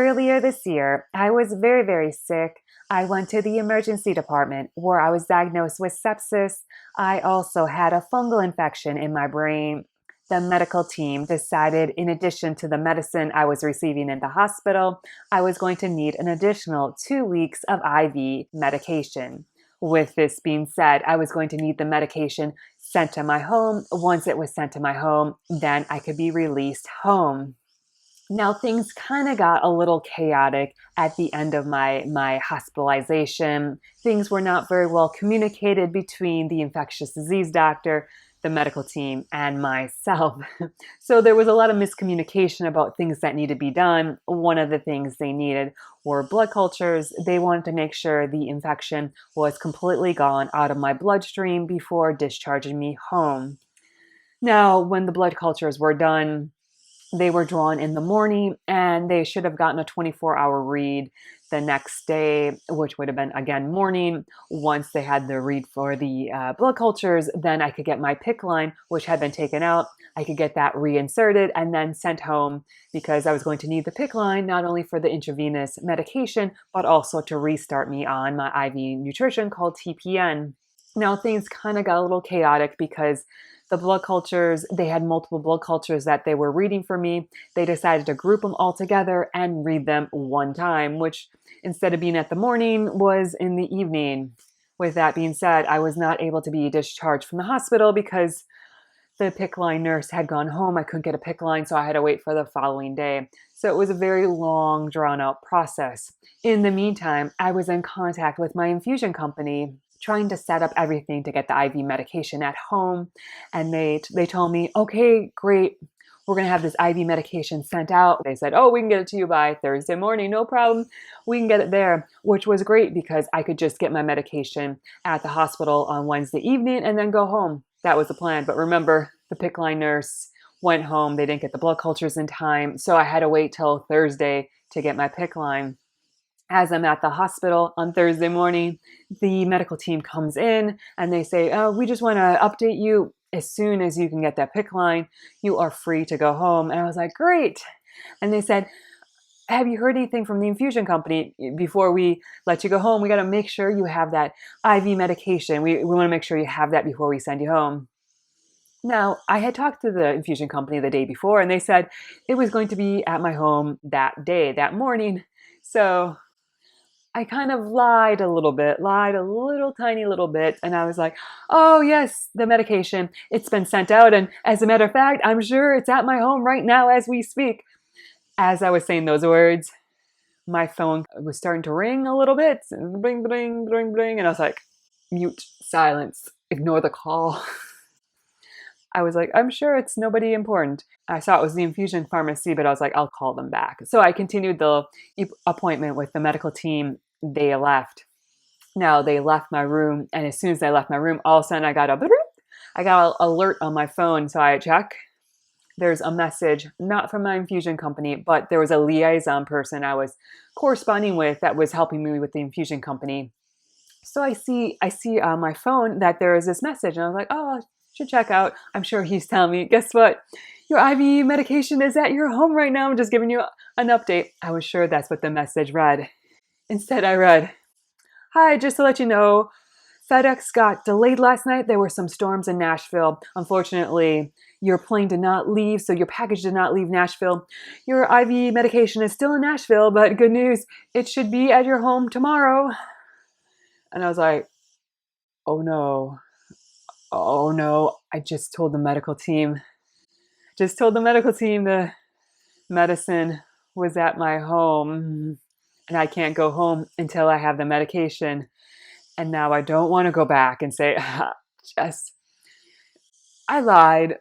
earlier this year, I was very, very sick. I went to the emergency department where I was diagnosed with sepsis. I also had a fungal infection in my brain. The medical team decided, in addition to the medicine I was receiving in the hospital, I was going to need an additional 2 weeks of IV medication. With this being said, I was going to need the medication sent to my home. Once it was sent to my home, then I could be released home. Now, things kind of got a little chaotic at the end of my hospitalization. Things were not very well communicated between the infectious disease doctor, the medical team, and myself. So there was a lot of miscommunication about things that needed to be done. One of the things they needed were blood cultures. They wanted to make sure the infection was completely gone out of my bloodstream before discharging me home. Now, when the blood cultures were done, they were drawn in the morning and they should have gotten a 24-hour read the next day, which would have been, again, morning. Once they had the read for the blood cultures, then I could get my PICC line, which had been taken out. I could get that reinserted and then sent home because I was going to need the PICC line not only for the intravenous medication, but also to restart me on my IV nutrition called TPN. Now, things kind of got a little chaotic because the blood cultures, they had multiple blood cultures that they were reading for me. They decided to group them all together and read them one time, which instead of being at the morning was in the evening. With that being said, I was not able to be discharged from the hospital because the PICC line nurse had gone home. I couldn't get a PICC line, so I had to wait for the following day. So it was a very long, drawn-out process. In the meantime, I was in contact with my infusion company, trying to set up everything to get the IV medication at home. And they told me, okay, great. We're going to have this IV medication sent out. They said, oh, we can get it to you by Thursday morning. No problem. We can get it there, which was great because I could just get my medication at the hospital on Wednesday evening and then go home. That was the plan. But remember, the PICC line nurse went home. They didn't get the blood cultures in time. So I had to wait till Thursday to get my PICC line. As I'm at the hospital on Thursday morning, the medical team comes in and they say, oh, we just want to update you. As soon as you can get that PICC line, you are free to go home. And I was like, great. And they said, have you heard anything from the infusion company? Before we let you go home, we got to make sure you have that IV medication. We want to make sure you have that before we send you home. Now, I had talked to the infusion company the day before, and they said it was going to be at my home that day, that morning. So I kind of lied a little tiny little bit. And I was like, oh, yes, the medication, it's been sent out. And as a matter of fact, I'm sure it's at my home right now as we speak. As I was saying those words, my phone was starting to ring a little bit. Bling, bling, bling, bling. And I was like, mute, silence, ignore the call. I was like, I'm sure it's nobody important. I saw it was the infusion pharmacy, but I was like, I'll call them back. So I continued the appointment with the medical team. They left. Now they left my room, and as soon as I left my room, all of a sudden I got an alert on my phone. So I check. There's a message, not from my infusion company, but there was a liaison person I was corresponding with that was helping me with the infusion company. So I see on my phone that there is this message, and I was like, oh, I should check out. I'm sure he's telling me, guess what? Your IV medication is at your home right now. I'm just giving you an update. I was sure that's what the message read. Instead, I read, hi, just to let you know, FedEx got delayed last night. There were some storms in Nashville. Unfortunately, your plane did not leave, so your package did not leave Nashville. Your IV medication is still in Nashville, but good news, it should be at your home tomorrow. And I was like, oh no, I just told the medical team the medicine was at my home. And I can't go home until I have the medication. And now I don't want to go back and say, I lied,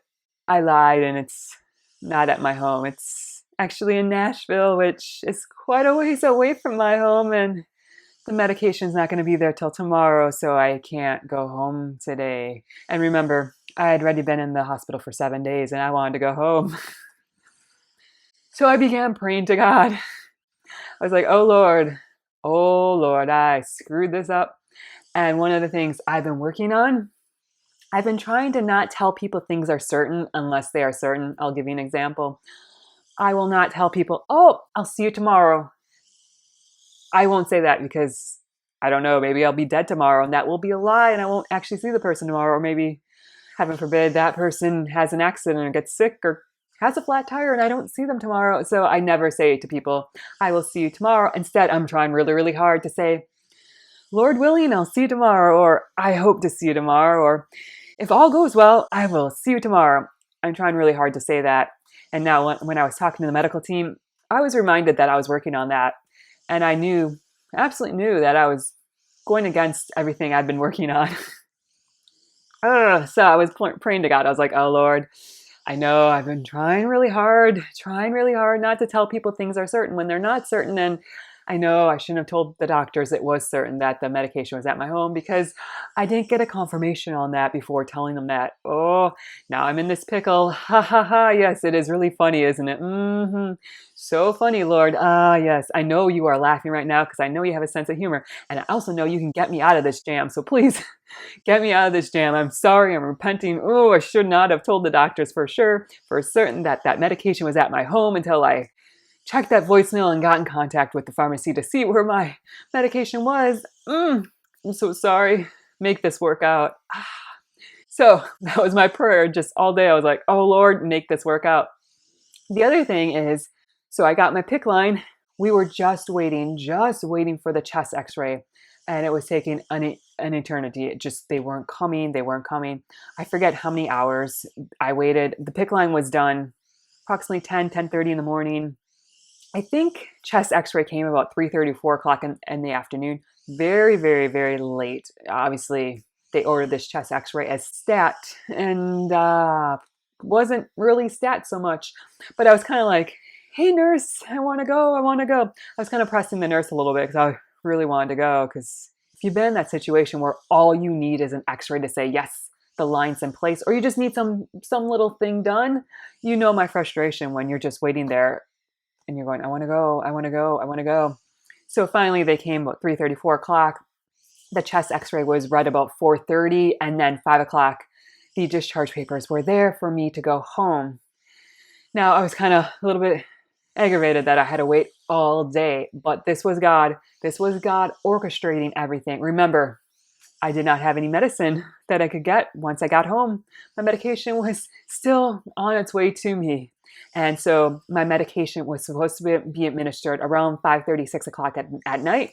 and it's not at my home. It's actually in Nashville, which is quite a ways away from my home, and the medication's not going to be there till tomorrow, so I can't go home today. And remember, I had already been in the hospital for 7 days, and I wanted to go home. So I began praying to God. I was like, oh Lord, I screwed this up. And one of the things I've been working on, I've been trying to not tell people things are certain unless they are certain. I'll give you an example. I will not tell people, oh, I'll see you tomorrow. I won't say that because I don't know, maybe I'll be dead tomorrow and that will be a lie and I won't actually see the person tomorrow. Or maybe, heaven forbid, that person has an accident or gets sick or has a flat tire and I don't see them tomorrow. So I never say to people, I will see you tomorrow. Instead, I'm trying really, really hard to say, Lord willing, I'll see you tomorrow, or I hope to see you tomorrow, or if all goes well, I will see you tomorrow. I'm trying really hard to say that. And now when I was talking to the medical team, I was reminded that I was working on that. And I knew, absolutely knew that I was going against everything I'd been working on. So I was praying to God. I was like, oh Lord, I know I've been trying really hard not to tell people things are certain when they're not certain. And I know I shouldn't have told the doctors it was certain that the medication was at my home because I didn't get a confirmation on that before telling them that. Oh, now I'm in this pickle. Ha ha ha. Yes, it is really funny, isn't it? So funny, Lord. Ah, yes. I know you are laughing right now because I know you have a sense of humor. And I also know you can get me out of this jam. So please get me out of this jam. I'm sorry. I'm repenting. Oh, I should not have told the doctors for sure, for certain that that medication was at my home until I checked that voicemail and got in contact with the pharmacy to see where my medication was. I'm so sorry. Make this work out. So that was my prayer just all day. I was like, oh Lord, make this work out. The other thing is, so I got my PICC line. We were just waiting for the chest x-ray. And it was taking an eternity. They weren't coming. I forget how many hours I waited. The PICC line was done approximately 10:30 in the morning. I think chest x-ray came about 3:30, 4 o'clock in the afternoon. Very, very, very late. Obviously, they ordered this chest x-ray as stat and wasn't really stat so much. But I was kind of like, hey, nurse, I want to go. I was kind of pressing the nurse a little bit because I really wanted to go. Because if you've been in that situation where all you need is an x-ray to say, yes, the line's in place, or you just need some little thing done, you know my frustration when you're just waiting there and you're going, I want to go. So finally they came about 3:30, 4 o'clock. The chest x-ray was read about 4:30, and then 5 o'clock, the discharge papers were there for me to go home. Now I was kind of a little bit aggravated that I had to wait all day, but this was God. This was God orchestrating everything. Remember, I did not have any medicine that I could get once I got home. My medication was still on its way to me. And so my medication was supposed to be administered around 5:30, 6 o'clock at night.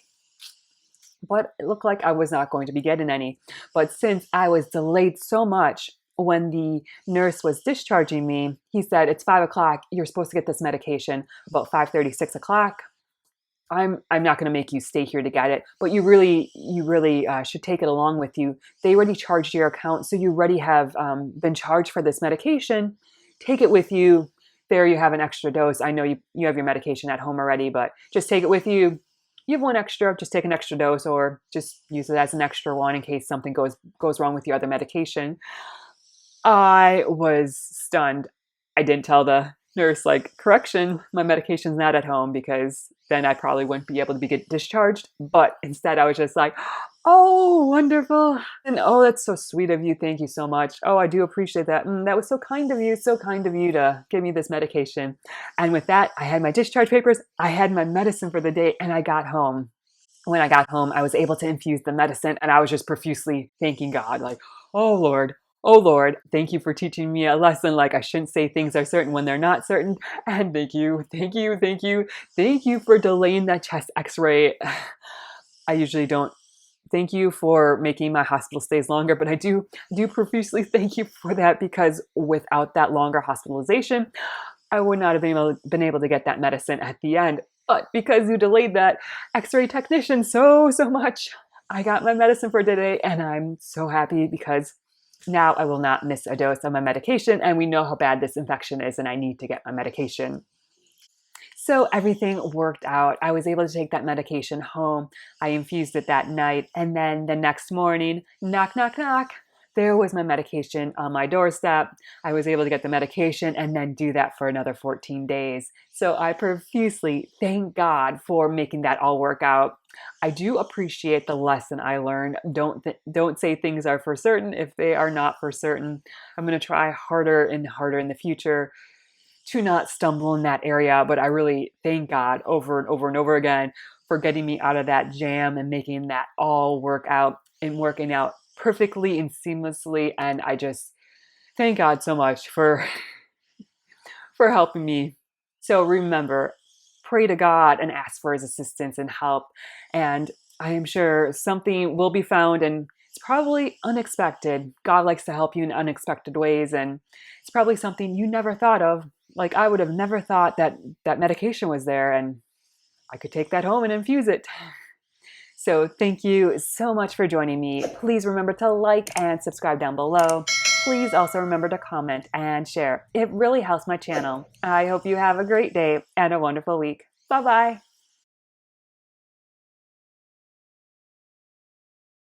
But it looked like I was not going to be getting any. But since I was delayed so much, when the nurse was discharging me, he said, it's 5 o'clock. You're supposed to get this medication about 5:30, 6 o'clock. I'm not going to make you stay here to get it, but you really should take it along with you. They already charged your account, so you already have been charged for this medication. Take it with you. There you have an extra dose. I know you have your medication at home already, but just take it with you. You have one extra, just take an extra dose or just use it as an extra one in case something goes wrong with your other medication. I was stunned. I didn't tell the nurse, like, correction, my medication's not at home, because then I probably wouldn't be able to get discharged. But instead I was just like, oh, wonderful. And oh, that's so sweet of you. Thank you so much. Oh, I do appreciate that. That was so kind of you to give me this medication. And with that, I had my discharge papers, I had my medicine for the day, and I got home. When I got home, I was able to infuse the medicine, and I was just profusely thanking God, like, oh Lord, thank you for teaching me a lesson. Like, I shouldn't say things are certain when they're not certain. And thank you for delaying that chest x-ray. I usually don't thank you for making my hospital stays longer, but I do profusely thank you for that, because without that longer hospitalization, I would not have been able to get that medicine at the end. But because you delayed that x-ray technician so much, I got my medicine for today, and I'm so happy because now I will not miss a dose of my medication, and we know how bad this infection is, and I need to get my medication. So everything worked out. I was able to take that medication home. I infused it that night, and then the next morning, knock, knock, knock, there was my medication on my doorstep. I was able to get the medication and then do that for another 14 days. So I profusely thank God for making that all work out. I do appreciate the lesson I learned. Don't say things are for certain if they are not for certain. I'm going to try harder and harder in the future to not stumble in that area. But I really thank God over and over and over again for getting me out of that jam and making that all work out and working out perfectly and seamlessly. And I just thank God so much for helping me. So remember, pray to God and ask for his assistance and help. And I am sure something will be found, and it's probably unexpected. God likes to help you in unexpected ways, and it's probably something you never thought of. Like I would have never thought that that medication was there and I could take that home and infuse it. So thank you so much for joining me. Please remember to like and subscribe down below. Please also remember to comment and share. It really helps my channel. I hope you have a great day and a wonderful week. Bye-bye.